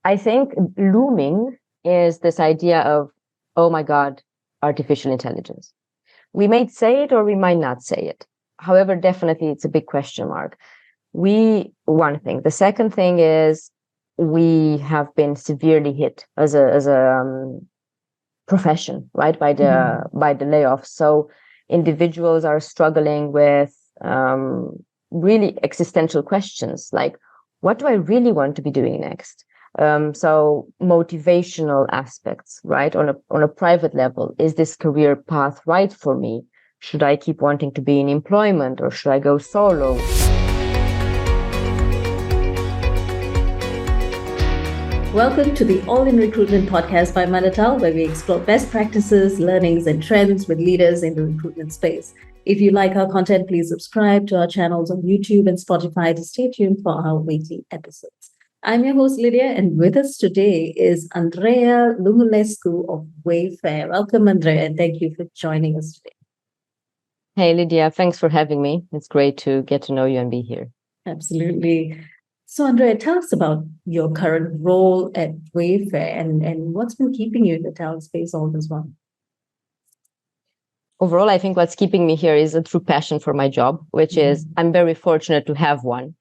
I think looming is this idea of, oh my God, artificial intelligence. We might say it or we might not say it. However, definitely it's a big question mark. One thing. The second thing is we have been severely hit as a profession, right, by the layoffs. So individuals are struggling with really existential questions like, what do I really want to be doing next? So motivational aspects, right? On a private level, is this career path right for me? Should I keep wanting to be in employment or should I go solo? Welcome to the All in Recruitment podcast by Manatal, where we explore best practices, learnings, and trends with leaders in the recruitment space. If you like our content, please subscribe to our channels on YouTube and Spotify to stay tuned for our weekly episodes. I'm your host, Lydia, and with us today is Andreea Lumulescu of Wayfair. Welcome, Andreea, and thank you for joining us today. Hey, Lydia, thanks for having me. It's great to get to know you and be here. Absolutely. So, Andreea, tell us about your current role at Wayfair and what's been keeping you in the talent space all this while. Overall, I think what's keeping me here is a true passion for my job, which is I'm very fortunate to have one.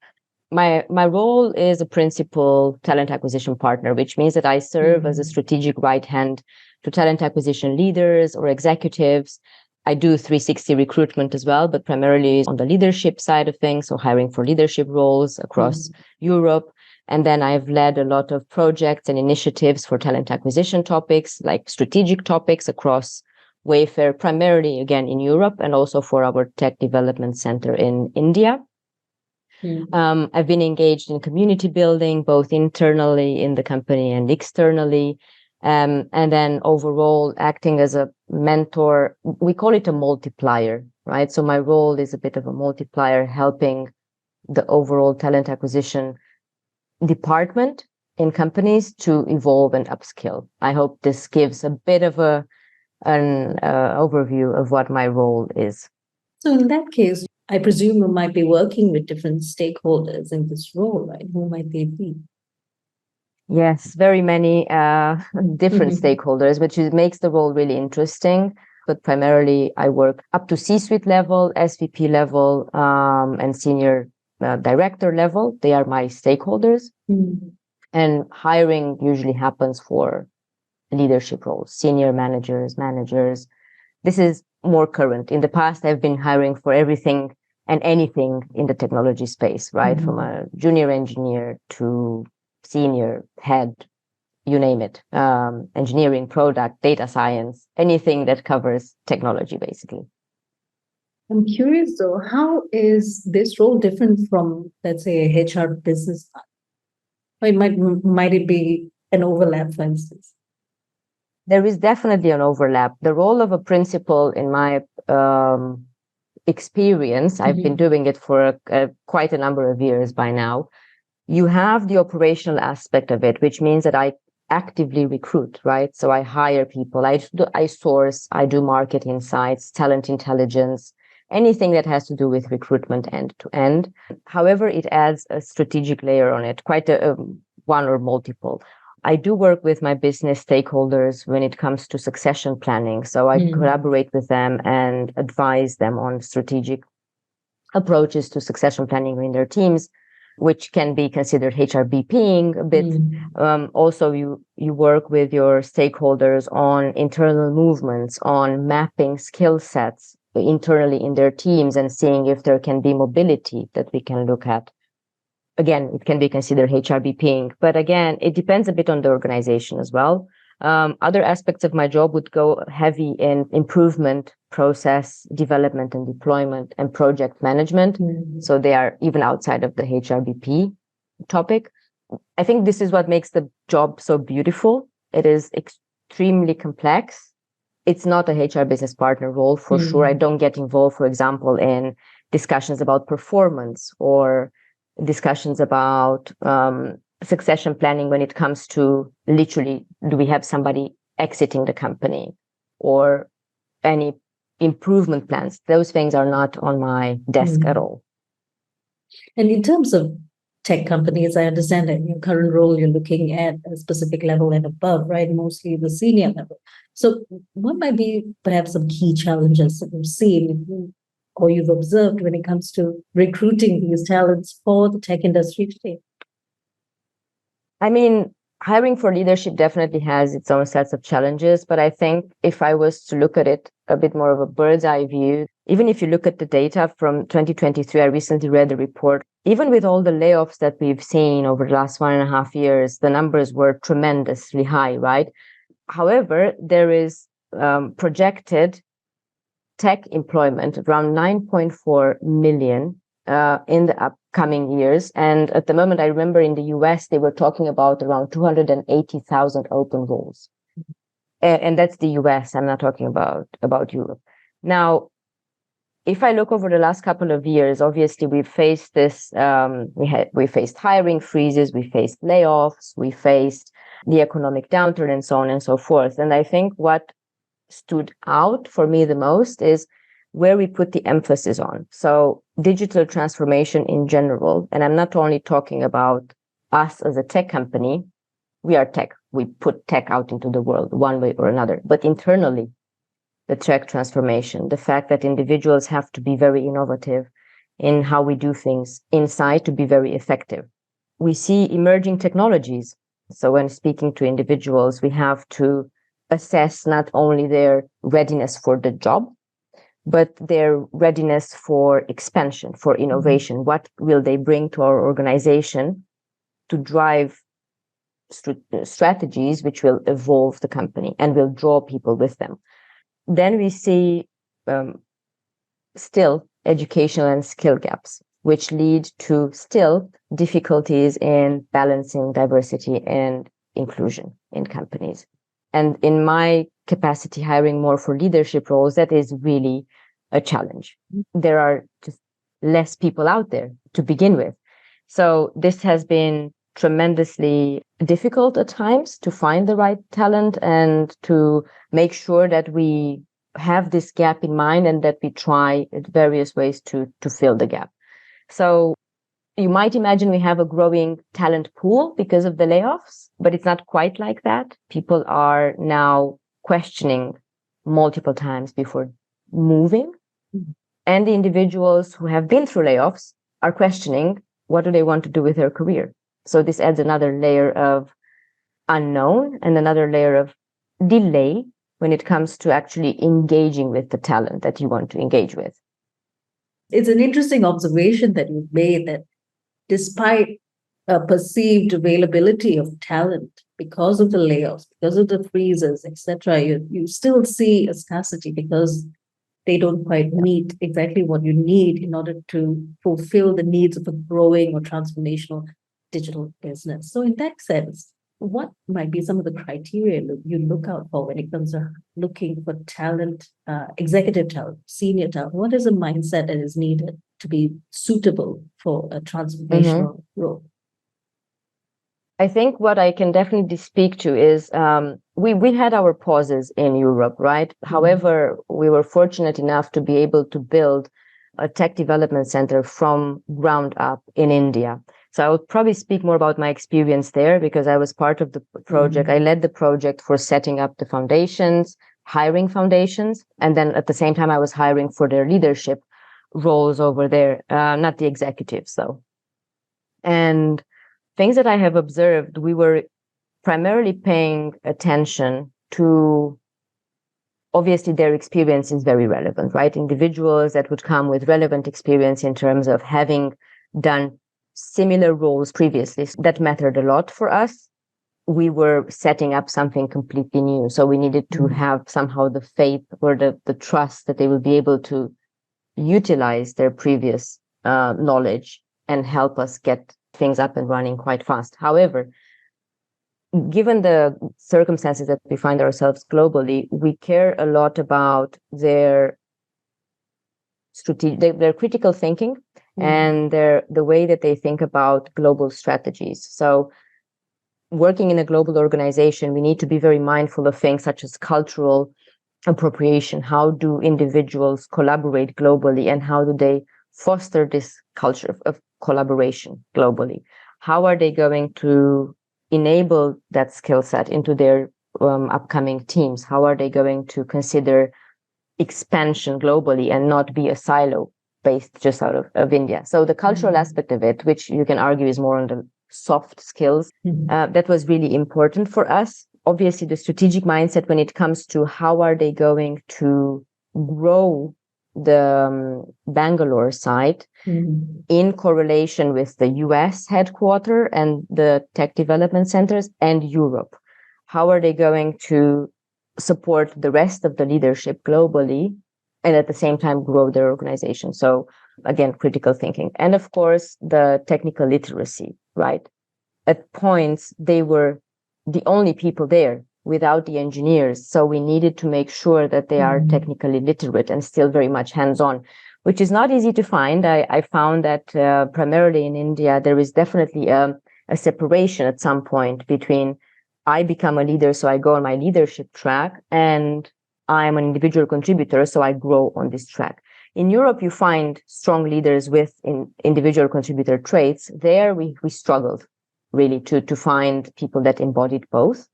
My role is a principal talent acquisition partner, which means that I serve as a strategic right hand to talent acquisition leaders or executives. I do 360 recruitment as well, but primarily on the leadership side of things, so hiring for leadership roles across Europe. And then I've led a lot of projects and initiatives for talent acquisition topics, like strategic topics across Wayfair, primarily again in Europe, and also for our tech development center in India. I've been engaged in community building, both internally in the company and externally. And then overall acting as a mentor. We call it a multiplier, right? So my role is a bit of a multiplier, helping the overall talent acquisition department in companies to evolve and upskill. I hope this gives a bit of an overview of what my role is. So in that case, I presume you might be working with different stakeholders in this role, right? Who might they be? Yes, very many different stakeholders, which makes the role really interesting. But primarily, I work up to C-suite level, SVP level, and senior director level. They are my stakeholders. And hiring usually happens for leadership roles, senior managers. This is more current. In the past, I've been hiring for everything and anything in the technology space, right? From a junior engineer to senior head, you name it, engineering, product, data science, anything that covers technology, basically. I'm curious though, how is this role different from, let's say, a HR business? Or might it be an overlap, for instance? There is definitely an overlap. The role of a principal, in my experience, I've been doing it for quite a number of years by now. You have the operational aspect of it, which means that I actively recruit, right? So I hire people, I source, I do market insights, talent intelligence, anything that has to do with recruitment end to end. However, it adds a strategic layer on it, quite a one or multiple. I do work with my business stakeholders when it comes to succession planning. So I collaborate with them and advise them on strategic approaches to succession planning in their teams, which can be considered HRBPing a bit. Also, you work with your stakeholders on internal movements, on mapping skill sets internally in their teams and seeing if there can be mobility that we can look at. Again, it can be considered HRBPing, but again, it depends a bit on the organization as well. Other aspects of my job would go heavy in improvement, process development and deployment, and project management. So they are even outside of the HRBP topic. I think this is what makes the job so beautiful. It is extremely complex. It's not a HR business partner role for sure. I don't get involved, for example, in discussions about performance or discussions about succession planning when it comes to literally, do we have somebody exiting the company or any improvement plans? Those things are not on my desk at all. And in terms of tech companies. I understand that in your current role, you're looking at a specific level and above, right? Mostly the senior level. So what might be perhaps some key challenges that you've seen or you've observed when it comes to recruiting these talents for the tech industry today? I mean, hiring for leadership definitely has its own sets of challenges, but I think if I was to look at it a bit more of a bird's eye view, even if you look at the data from 2023, I recently read a report, even with all the layoffs that we've seen over the last 1.5 years, the numbers were tremendously high, right? However, there is projected tech employment around 9.4 million in the upcoming years. And at the moment, I remember in the US, they were talking about around 280,000 open roles. And that's the US. I'm not talking about Europe. Now, if I look over the last couple of years, obviously we've faced this, we faced hiring freezes, we faced layoffs, we faced the economic downturn and so on and so forth. And I think what stood out for me the most is where we put the emphasis on. So digital transformation in general, and I'm not only talking about us as a tech company, we are tech. We put tech out into the world one way or another, but internally, the tech transformation, the fact that individuals have to be very innovative in how we do things inside to be very effective. We see emerging technologies. So when speaking to individuals, we have to assess not only their readiness for the job, but their readiness for expansion, for innovation. Mm-hmm. What will they bring to our organization to drive strategies which will evolve the company and will draw people with them? Then we see still educational and skill gaps, which lead to still difficulties in balancing diversity and inclusion in companies. And in my capacity, hiring more for leadership roles, that is really a challenge. There are just less people out there to begin with. So this has been tremendously difficult at times to find the right talent and to make sure that we have this gap in mind and that we try at various ways to fill the gap. So you might imagine we have a growing talent pool because of the layoffs, but it's not quite like that. People are now questioning multiple times before moving. Mm-hmm. And the individuals who have been through layoffs are questioning what do they want to do with their career. So this adds another layer of unknown and another layer of delay when it comes to actually engaging with the talent that you want to engage with. It's an interesting observation that you've made that despite a perceived availability of talent because of the layoffs, because of the freezes, etc., you still see a scarcity because they don't quite meet exactly what you need in order to fulfill the needs of a growing or transformational digital business. So in that sense, what might be some of the criteria you look out for when it comes to looking for talent, executive talent, senior talent? What is a mindset that is needed to be suitable for a transformational role? I think what I can definitely speak to is we had our pauses in Europe, right? Mm-hmm. However, we were fortunate enough to be able to build a tech development center from ground up in India. So I would probably speak more about my experience there because I was part of the project. Mm-hmm. I led the project for setting up the foundations, hiring foundations, and then at the same time I was hiring for their leadership roles over there, not the executives though. And things that I have observed, we were primarily paying attention to, obviously their experience is very relevant, right? Individuals that would come with relevant experience in terms of having done similar roles previously, that mattered a lot for us. We were setting up something completely new. So we needed to have somehow the faith or the trust that they will be able to utilize their previous knowledge and help us get things up and running quite fast. However, given the circumstances that we find ourselves globally, we care a lot about their strategic, their critical thinking and the way that they think about global strategies. So working in a global organization, we need to be very mindful of things such as cultural appropriation. How do individuals collaborate globally and how do they foster this culture of collaboration globally? How are they going to enable that skill set into their upcoming teams? How are they going to consider expansion globally and not be a silo based just out of India? So the cultural aspect of it, which you can argue is more on the soft skills, that was really important for us. Obviously, the strategic mindset when it comes to how are they going to grow the Bangalore site in correlation with the US headquarters and the tech development centers and Europe. How are they going to support the rest of the leadership globally and at the same time grow their organization? So again, critical thinking. And of course, the technical literacy, right? At points, they were the only people there without the engineers. So we needed to make sure that they are technically literate and still very much hands-on, which is not easy to find. I found that primarily in India, there is definitely a separation at some point between I become a leader, so I go on my leadership track, and I'm an individual contributor, so I grow on this track. In Europe, you find strong leaders with individual contributor traits. There, we struggled really to find people that embodied both.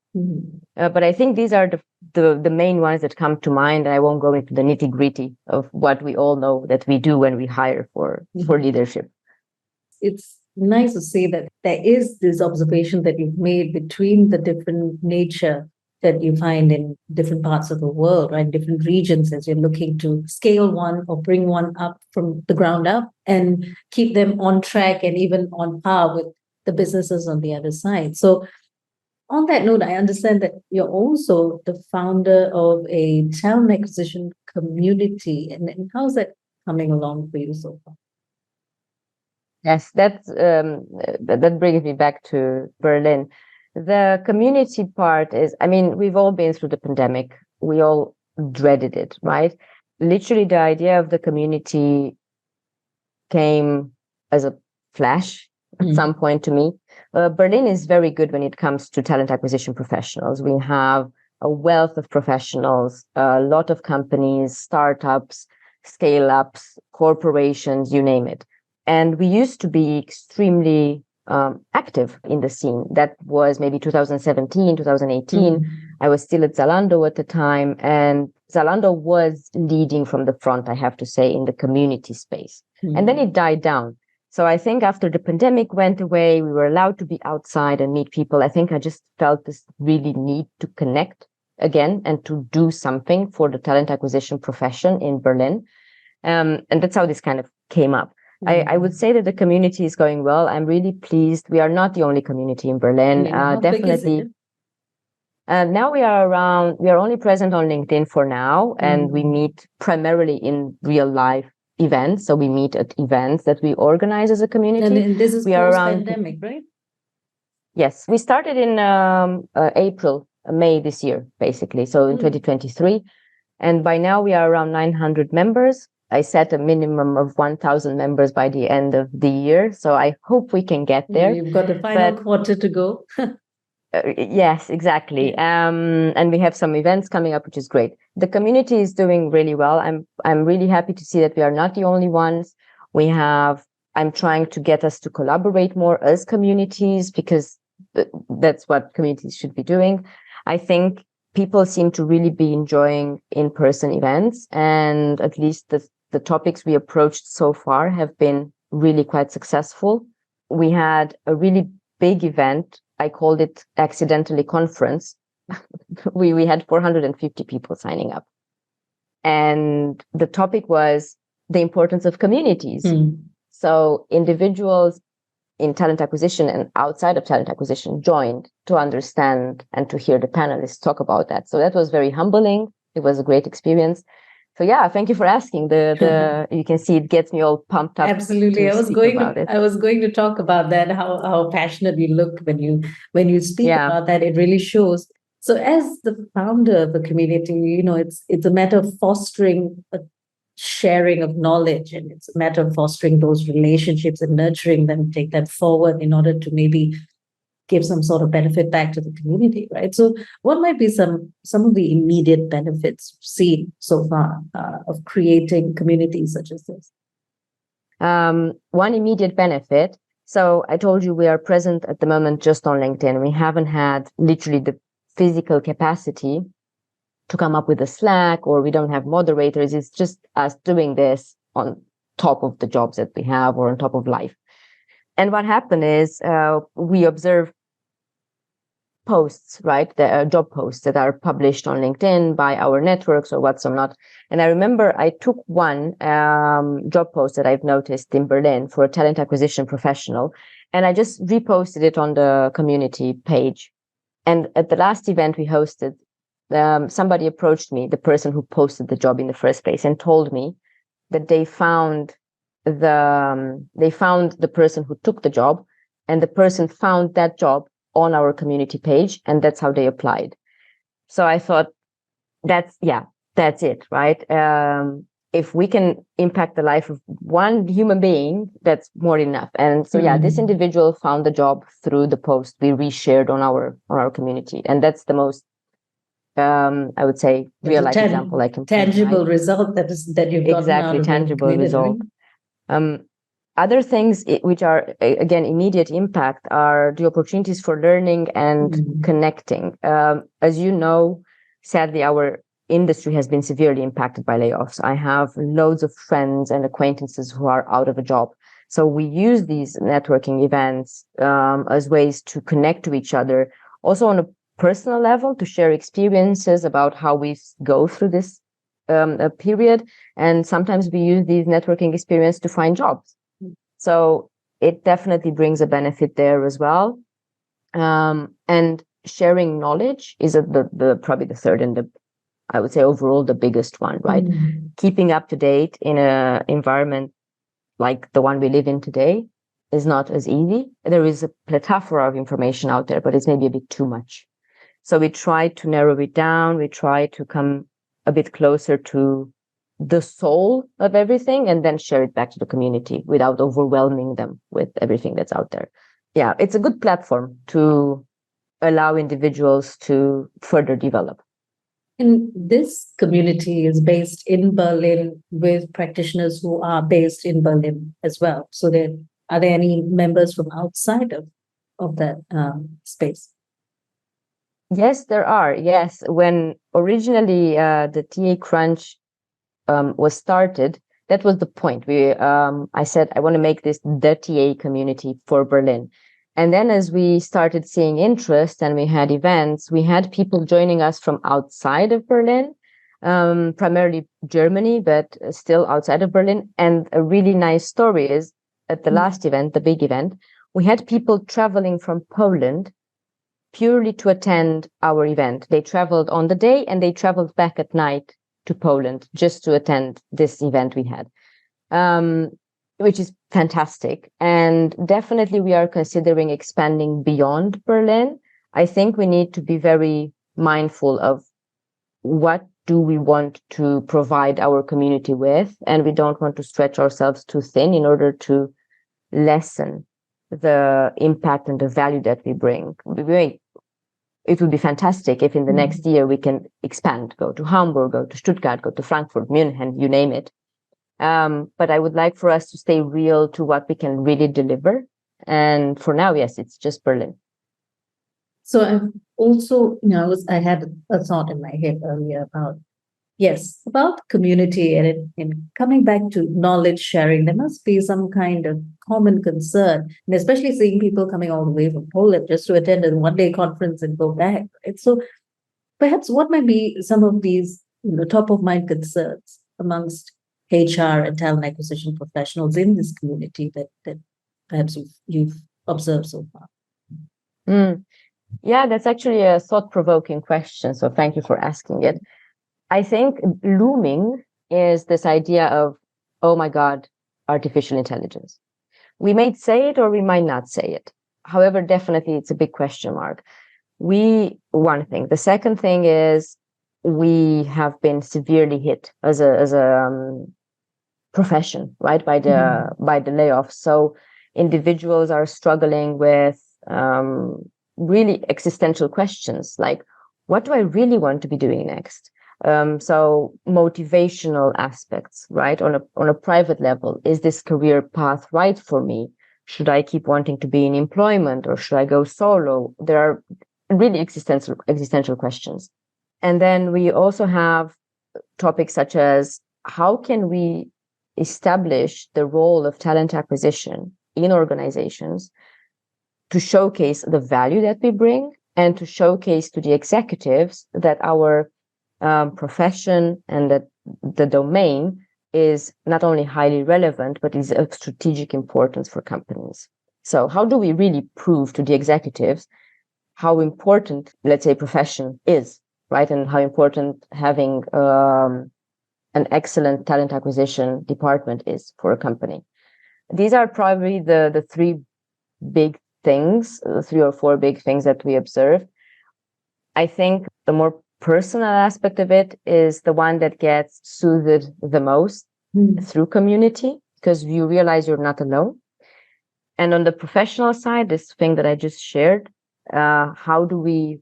But I think these are the main ones that come to mind. I won't go into the nitty gritty of what we all know that we do when we hire for leadership. It's nice to see that there is this observation that you've made between the different nature that you find in different parts of the world, right? Different regions, as you're looking to scale one or bring one up from the ground up and keep them on track and even on par with the businesses on the other side. So on that note, I understand that you're also the founder of a talent acquisition community. And how's that coming along for you so far? Yes, that brings me back to Berlin. The community part is, I mean, we've all been through the pandemic. We all dreaded it, right? Literally, the idea of the community came as a flash at some point to me. Berlin is very good when it comes to talent acquisition professionals. We have a wealth of professionals, a lot of companies, startups, scale-ups, corporations, you name it. And we used to be extremely active in the scene. That was maybe 2017, 2018. I was still at Zalando at the time, and Zalando was leading from the front, I have to say, in the community space. And then it died down. So I think after the pandemic went away, we were allowed to be outside and meet people. I think I just felt this really need to connect again and to do something for the talent acquisition profession in Berlin. And that's how this kind of came up. I would say that the community is going well. I'm really pleased. We are not the only community in Berlin. How big is it? Now we are only present on LinkedIn for now, and we meet primarily in real life events. So we meet at events that we organize as a community. And this is post-pandemic, right? Yes, we started in May this year, basically. So in 2023. And by now we are around 900 members. I set a minimum of 1,000 members by the end of the year. So I hope we can get there. You've got the final quarter to go. Yes, exactly. And we have some events coming up, which is great. The community is doing really well. I'm really happy to see that we are not the only ones. I'm trying to get us to collaborate more as communities, because that's what communities should be doing. I think people seem to really be enjoying in-person events, and at least the topics we approached so far have been really quite successful. We had a really big event. I called it accidentally conference. We had 450 people signing up. And the topic was the importance of communities. So individuals in talent acquisition and outside of talent acquisition joined to understand and to hear the panelists talk about that. So that was very humbling. It was a great experience. So yeah, thank you for asking. You can see it gets me all pumped up. Absolutely. I was going to talk about that, how passionate you look when you speak about that. It really shows. So as the founder of the community, it's a matter of fostering a sharing of knowledge, and it's a matter of fostering those relationships and nurturing them, take that forward in order to maybe give some sort of benefit back to the community, right? So what might be some of the immediate benefits seen so far of creating communities such as this? One immediate benefit. So I told you we are present at the moment just on LinkedIn. We haven't had literally the physical capacity to come up with a Slack, or we don't have moderators. It's just us doing this on top of the jobs that we have or on top of life. And what happened is we observe posts, right? The job posts that are published on LinkedIn by our networks or whatsoever. And I remember I took one job post that I've noticed in Berlin for a talent acquisition professional, and I just reposted it on the community page. And at the last event we hosted, somebody approached me, the person who posted the job in the first place, and told me that they found the person who took the job, and the person found that job on our community page, and that's how they applied. So I thought, that's it, right? If we can impact the life of one human being, that's more than enough. And so this individual found the job through the post we reshared on our community, and that's the most I would say real life example I can tangible result that you've gotten exactly out of tangible result. Other things which are again immediate impact are the opportunities for learning and connecting. As you know, sadly, our industry has been severely impacted by layoffs. I have loads of friends and acquaintances who are out of a job. So we use these networking events as ways to connect to each other, also on a personal level, to share experiences about how we go through this period. And sometimes we use these networking experiences to find jobs. So it definitely brings a benefit there as well. And sharing knowledge is the probably the third and I would say overall the biggest one, right? Keeping up to date in an environment like the one we live in today is not as easy. There is a plethora of information out there, but it's maybe a bit too much. So we try to narrow it down. We try to come a bit closer to the soul of everything and then share it back to the community without overwhelming them with everything that's out there. Yeah, it's a good platform to allow individuals to further develop. And this community is based in Berlin with practitioners who are based in Berlin as well. So are there any members from outside of that space? Yes, there are. Yes. When originally the TA Crunch was started, that was the point. I said, I want to make this the TA community for Berlin. And then as we started seeing interest and we had events, we had people joining us from outside of Berlin, primarily Germany, but still outside of Berlin. And a really nice story is at the last event, the big event, we had people traveling from Poland purely to attend our event. They traveled on the day and they traveled back at night to Poland just to attend this event we had, which is fantastic. And definitely we are considering expanding beyond Berlin. I think we need to be very mindful of what do we want to provide our community with, and we don't want to stretch ourselves too thin in order to lessen the impact and the value that we bring. It would be fantastic if in the next year we can expand, go to Hamburg, go to Stuttgart, go to Frankfurt, Munich, you name it. But I would like for us to stay real to what we can really deliver. And for now, yes, it's just Berlin. So I've also, I had a thought in my head earlier about community and coming back to knowledge sharing. There must be some kind of common concern, and especially seeing people coming all the way from Poland just to attend a one-day conference and go back. Right? So perhaps what might be some of these top of mind concerns amongst HR and talent acquisition professionals in this community that perhaps you've observed so far? Yeah, that's actually a thought-provoking question. So thank you for asking it. I think looming is this idea of, oh my God, artificial intelligence. We might say it or we might not say it. However, definitely it's a big question mark. One thing. The second thing is we have been severely hit as a profession, right, by the layoffs. So individuals are struggling with really existential questions like, what do I really want to be doing next? So motivational aspects, right? On a private level, is this career path right for me? Should I keep wanting to be in employment, or should I go solo? There are really existential questions. And then we also have topics such as, how can we establish the role of talent acquisition in organizations to showcase the value that we bring, and to showcase to the executives that our profession and that the domain is not only highly relevant, but is of strategic importance for companies. So how do we really prove to the executives how important, let's say, profession is, right? And how important having an excellent talent acquisition department is for a company. These are probably the three big things, 3 or 4 big things that we observe. I think the more personal aspect of it is the one that gets soothed the most through community, because you realize you're not alone. And on the professional side, this thing that I just shared, how do we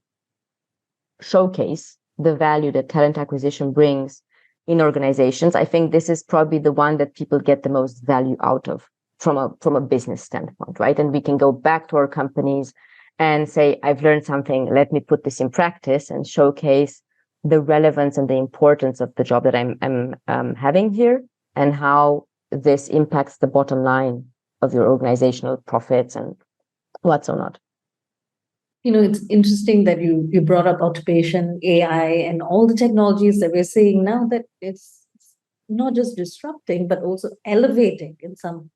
showcase the value that talent acquisition brings in organizations? I think this is probably the one that people get the most value out of from a business standpoint, right? And we can go back to our companies and say, I've learned something, let me put this in practice, and showcase the relevance and the importance of the job that I'm having here, and how this impacts the bottom line of your organizational profits and what's or not. It's interesting that you brought up automation, AI, and all the technologies that we're seeing now, that it's not just disrupting, but also elevating in some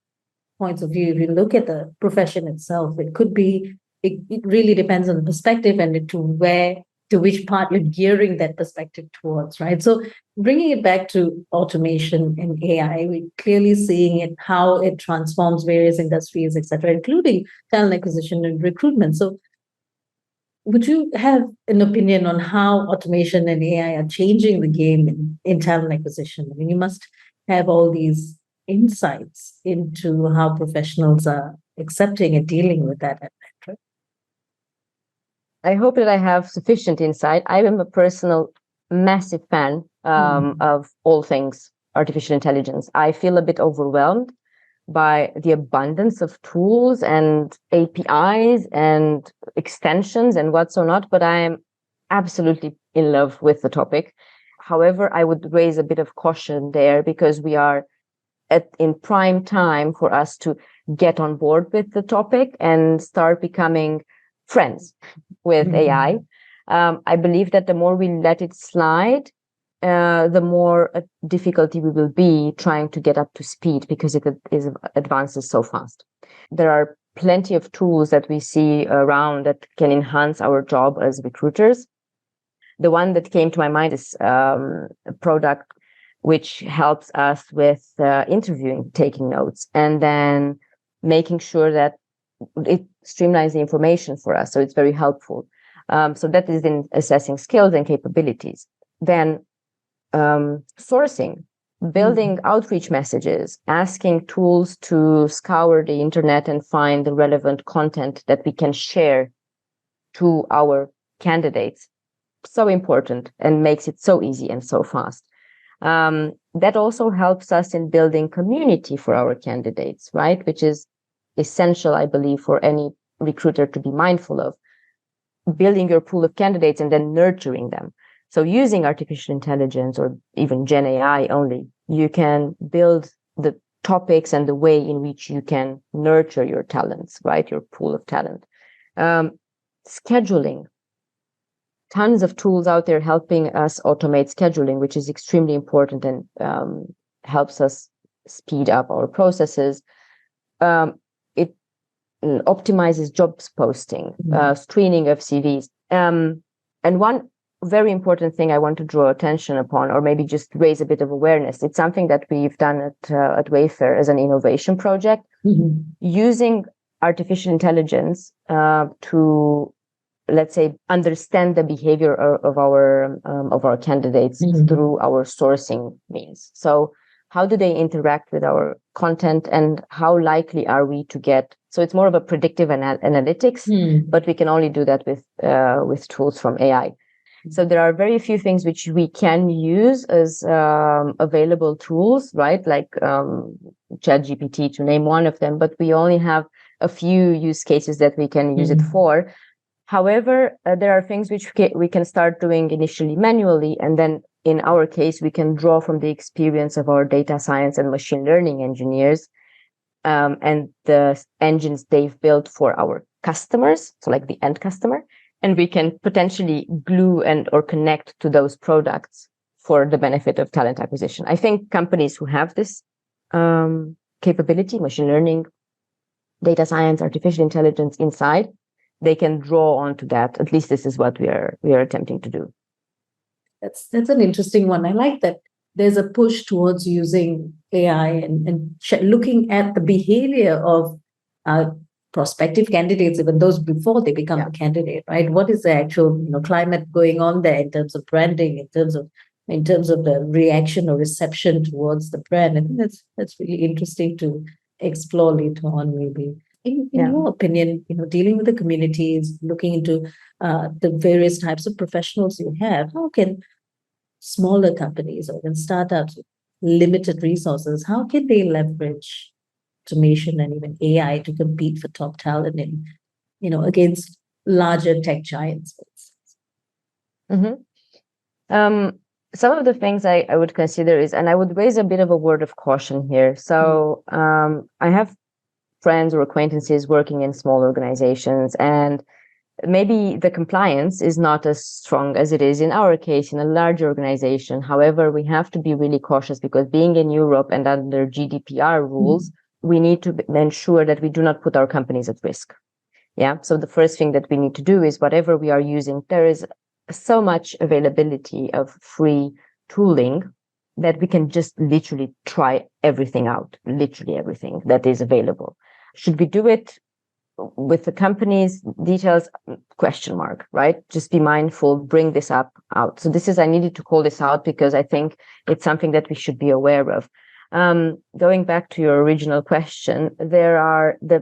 points of view. If you look at the profession itself, it really depends on the perspective and to which part you're gearing that perspective towards, right? So bringing it back to automation and AI, we're clearly seeing it, how it transforms various industries, et cetera, including talent acquisition and recruitment. So would you have an opinion on how automation and AI are changing the game in talent acquisition? I mean, you must have all these insights into how professionals are accepting and dealing with that, right? I hope that I have sufficient insight. I am a personal massive fan of all things artificial intelligence. I feel a bit overwhelmed by the abundance of tools and APIs and extensions and what's or not, but I am absolutely in love with the topic. However, I would raise a bit of caution there, because we are in prime time for us to get on board with the topic and start becoming friends with AI. I believe that the more we let it slide, the more difficulty we will be trying to get up to speed, because it advances so fast. There are plenty of tools that we see around that can enhance our job as recruiters. The one that came to my mind is a product which helps us with interviewing, taking notes, and then making sure that it streamlines the information for us. So it's very helpful. So that is in assessing skills and capabilities. Then sourcing, building outreach messages, asking tools to scour the internet and find the relevant content that we can share to our candidates. So important, and makes it so easy and so fast. That also helps us in building community for our candidates, right? Which is essential, I believe, for any recruiter to be mindful of. Building your pool of candidates and then nurturing them. So using artificial intelligence or even Gen AI only, you can build the topics and the way in which you can nurture your talents, right? Your pool of talent. Scheduling. Tons of tools out there helping us automate scheduling, which is extremely important and helps us speed up our processes. It optimizes jobs posting, screening of CVs. And one very important thing I want to draw attention upon, or maybe just raise a bit of awareness, it's something that we've done at Wayfair as an innovation project, using artificial intelligence to, let's say, understand the behavior of our candidates through our sourcing means. So how do they interact with our content, and how likely are we to get? So it's more of a predictive analytics, but we can only do that with tools from AI. So there are very few things which we can use as available tools, right? Like ChatGPT, to name one of them, but we only have a few use cases that we can use it for. However, there are things which we can start doing initially manually, and then in our case, we can draw from the experience of our data science and machine learning engineers and the engines they've built for our customers, so like the end customer, and we can potentially glue and or connect to those products for the benefit of talent acquisition. I think companies who have this capability, machine learning, data science, artificial intelligence inside, they can draw onto that. At least this is what we are attempting to do. That's an interesting one. I like that there's a push towards using AI and looking at the behavior of prospective candidates, even those before they become a candidate, right? What is the actual climate going on there in terms of branding, in terms of the reaction or reception towards the brand? I think that's really interesting to explore later on, maybe. In your opinion, dealing with the communities, looking into the various types of professionals you have, how can smaller companies or even startups with limited resources, how can they leverage automation and even AI to compete for top talent in, against larger tech giants? Some of the things I would consider is, and I would raise a bit of a word of caution here. So I have friends or acquaintances working in small organizations, and maybe the compliance is not as strong as it is in our case in a larger organization. However, we have to be really cautious because being in Europe and under GDPR rules, we need to ensure that we do not put our companies at risk. Yeah. So the first thing that we need to do is whatever we are using, there is so much availability of free tooling that we can just literally try everything out, literally everything that is available. Should we do it with the company's details? Question mark, right? Just be mindful, bring this out. So I needed to call this out because I think it's something that we should be aware of. Going back to your original question, there are the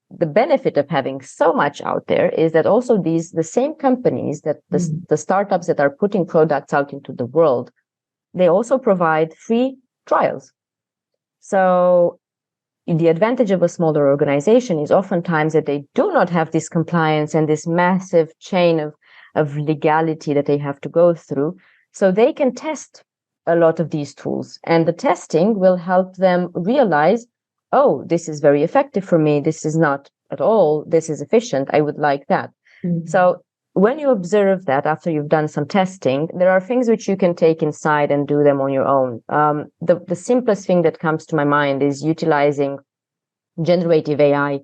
benefit of having so much out there is that also the same companies that the startups that are putting products out into the world, they also provide free trials. So the advantage of a smaller organization is oftentimes that they do not have this compliance and this massive chain of legality that they have to go through. So they can test a lot of these tools, and the testing will help them realize, oh, this is very effective for me. This is not at all. This is efficient. I would like that. So when you observe that after you've done some testing, there are things which you can take inside and do them on your own. The simplest thing that comes to my mind is utilizing generative AI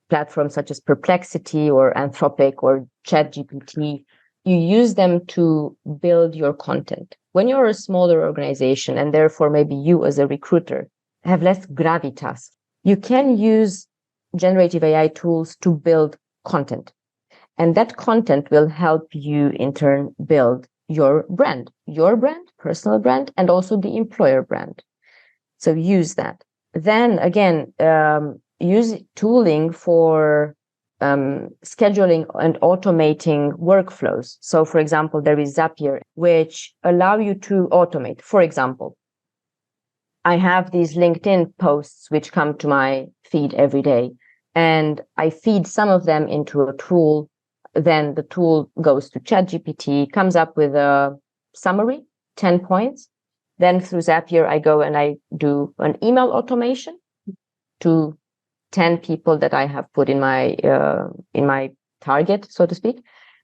platforms such as Perplexity or Anthropic or ChatGPT. You use them to build your content. When you're a smaller organization, and therefore maybe you as a recruiter have less gravitas, you can use generative AI tools to build content. And that content will help you in turn build your brand, personal brand, and also the employer brand. So use that. Then again, use tooling for scheduling and automating workflows. So for example, there is Zapier, which allow you to automate. For example, I have these LinkedIn posts which come to my feed every day, and I feed some of them into a tool. Then the tool goes to ChatGPT, comes up with a summary, 10 points. Then through Zapier, I go and I do an email automation to 10 people that I have put in my target, so to speak.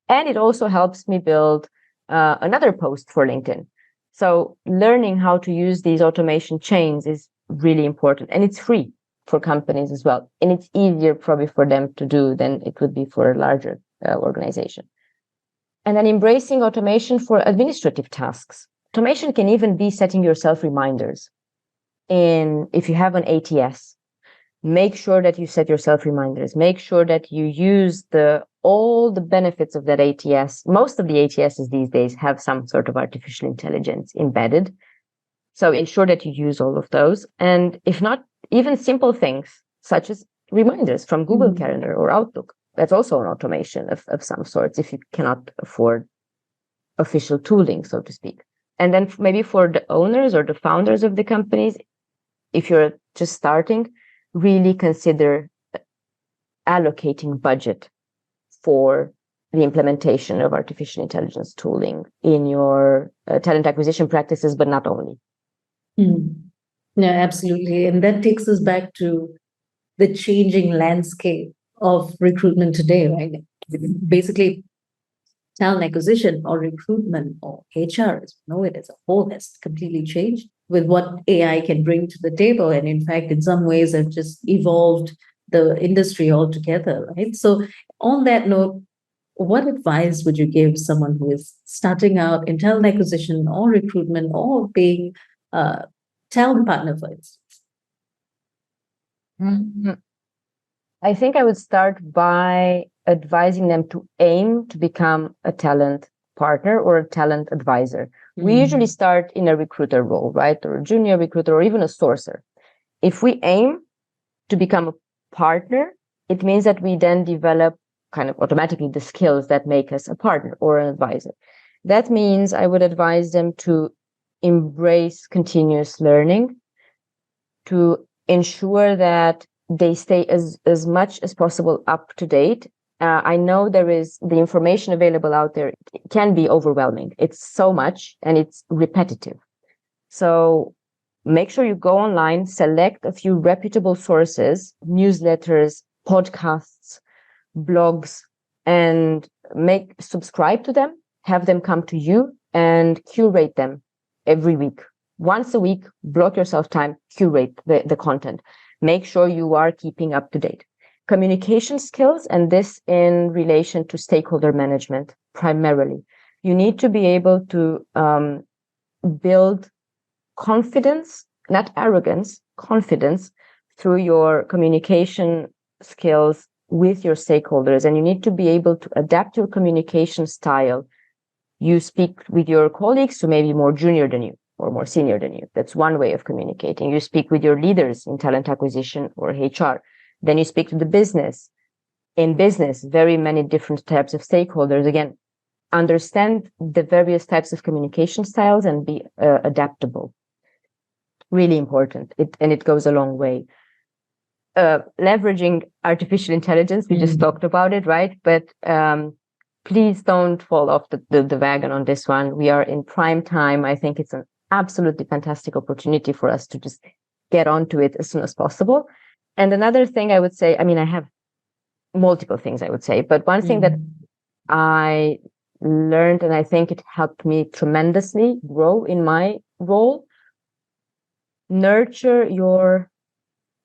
And it also helps me build another post for LinkedIn. So learning how to use these automation chains is really important, and it's free for companies as well. And it's easier probably for them to do than it would be for a larger organization. And then embracing automation for administrative tasks. Automation can even be setting yourself reminders. If you have an ATS, make sure that you set yourself reminders. Make sure that you use all the benefits of that ATS. Most of the ATSs these days have some sort of artificial intelligence embedded. So ensure that you use all of those. And if not, even simple things such as reminders from Google Calendar or Outlook. That's also an automation of some sorts if you cannot afford official tooling, so to speak. And then maybe for the owners or the founders of the companies, if you're just starting, really consider allocating budget for the implementation of artificial intelligence tooling in your talent acquisition practices, but not only. Yeah, absolutely. And that takes us back to the changing landscape of recruitment today, right? Basically, talent acquisition or recruitment or HR, as we know it as a whole, has completely changed with what AI can bring to the table. And in fact, in some ways, have just evolved the industry altogether, right? So, on that note, what advice would you give someone who is starting out in talent acquisition or recruitment or being a talent partner, for instance? I think I would start by advising them to aim to become a talent partner or a talent advisor. We usually start in a recruiter role, right? Or a junior recruiter or even a sourcer. If we aim to become a partner, it means that we then develop kind of automatically the skills that make us a partner or an advisor. That means I would advise them to embrace continuous learning, to ensure that they stay as much as possible up to date. I know there is the information available out there can be overwhelming. It's so much and it's repetitive. So make sure you go online, select a few reputable sources, newsletters, podcasts, blogs, and subscribe to them, have them come to you and curate them every week. Once a week, block yourself time, curate the content. Make sure you are keeping up to date. Communication skills, and this in relation to stakeholder management primarily. You need to be able to build confidence, not arrogance, confidence through your communication skills with your stakeholders. And you need to be able to adapt your communication style. You speak with your colleagues who may be more junior than you or more senior than you. That's one way of communicating. You speak with your leaders in talent acquisition or HR. Then you speak to the business. In business, very many different types of stakeholders. Again, understand the various types of communication styles and be adaptable. Really important. It goes a long way. Leveraging artificial intelligence, we just talked about it, right? But please don't fall off the wagon on this one. We are in prime time. I think it's an absolutely fantastic opportunity for us to just get onto it as soon as possible. And another thing I would say, I mean, I have multiple things I would say, but one thing that I learned, and I think it helped me tremendously grow in my role, nurture your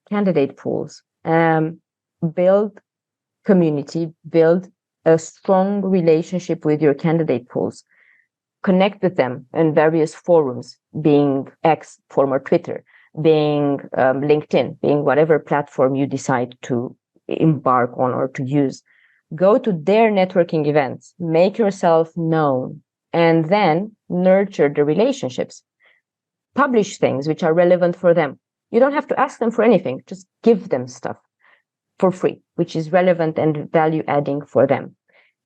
candidate pools, build community, build a strong relationship with your candidate pools, connect with them in various forums, being X, former Twitter, being LinkedIn, being whatever platform you decide to embark on or to use. Go to their networking events, make yourself known, and then nurture the relationships. Publish things which are relevant for them. You don't have to ask them for anything. Just give them stuff for free, which is relevant and value adding for them.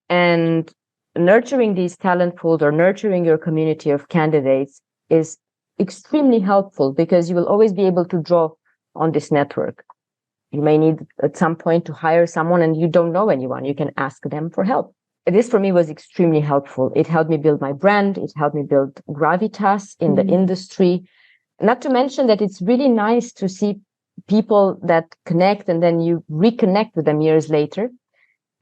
And nurturing these talent pools or nurturing your community of candidates is extremely helpful because you will always be able to draw on this network. You may need at some point to hire someone and you don't know anyone. You can ask them for help. This for me was extremely helpful. It helped me build my brand. It helped me build gravitas in the industry. Not to mention that it's really nice to see people that connect and then you reconnect with them years later.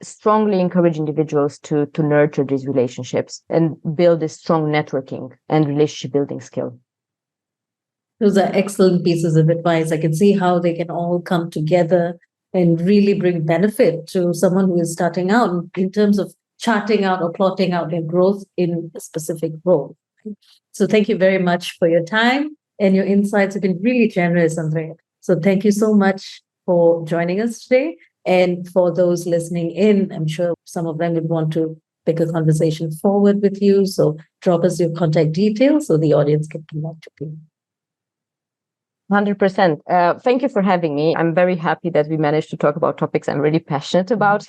Strongly encourage individuals to nurture these relationships and build this strong networking and relationship building skill. Those are excellent pieces of advice. I can see how they can all come together and really bring benefit to someone who is starting out in terms of charting out or plotting out their growth in a specific role. So thank you very much for your time, and your insights have been really generous, Andreea. So thank you so much for joining us today. And for those listening in, I'm sure some of them would want to pick a conversation forward with you. So drop us your contact details so the audience can connect with you. 100%. Thank you for having me. I'm very happy that we managed to talk about topics I'm really passionate about.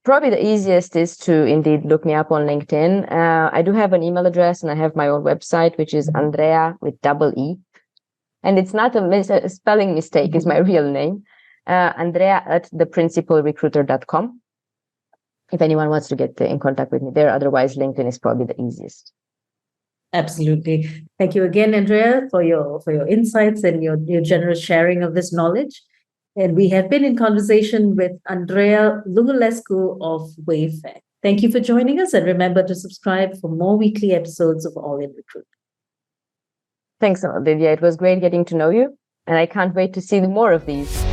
Probably the easiest is to indeed look me up on LinkedIn. I do have an email address and I have my own website, which is Andreea with double E. And it's not a spelling mistake, it's my real name. Andreea at theprincipalrecruiter.com. If anyone wants to get in contact with me there, otherwise LinkedIn is probably the easiest. Absolutely. Thank you again, Andreea, for your insights and your generous sharing of this knowledge. And we have been in conversation with Andreea Lugulescu of Wayfair. Thank you for joining us, and remember to subscribe for more weekly episodes of All in Recruitment. Thanks, Olivia. It was great getting to know you, and I can't wait to see more of these.